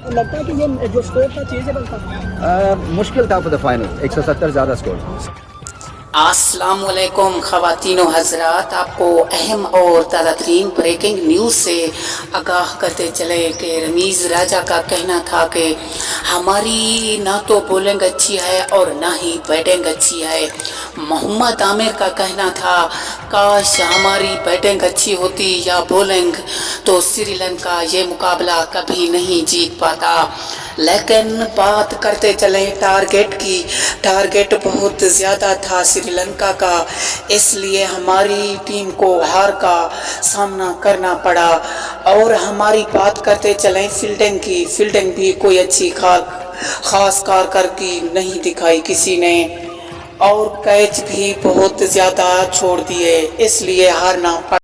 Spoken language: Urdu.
لگتا ہے کہ یہ جو اسکور تھا چیزبل تھا؟ مشکل تھا فار دا فائنل، 170 زیادہ اسکور. السلام علیکم خواتین و حضرات، آپ کو اہم اور تازہ ترین بریکنگ نیوز سے آگاہ کرتے چلے کہ رمیز راجہ کا کہنا تھا کہ ہماری نہ تو بولنگ اچھی ہے اور نہ ہی بیٹنگ اچھی ہے. محمد عامر کا کہنا تھا کاش ہماری بیٹنگ اچھی ہوتی یا بولنگ تو سری لنکا یہ مقابلہ کبھی نہیں جیت پاتا. لیکن بات کرتے چلیں ٹارگٹ کی، ٹارگٹ بہت زیادہ تھا سری لنکا کا، اس لیے ہماری ٹیم کو ہار کا سامنا کرنا پڑا. اور ہماری بات کرتے چلیں فیلڈنگ کی، فیلڈنگ بھی کوئی اچھی خاص کارکردگی نہیں دکھائی کسی نے، اور کیچ بھی بہت زیادہ چھوڑ دیے، اس لیے ہارنا پڑا.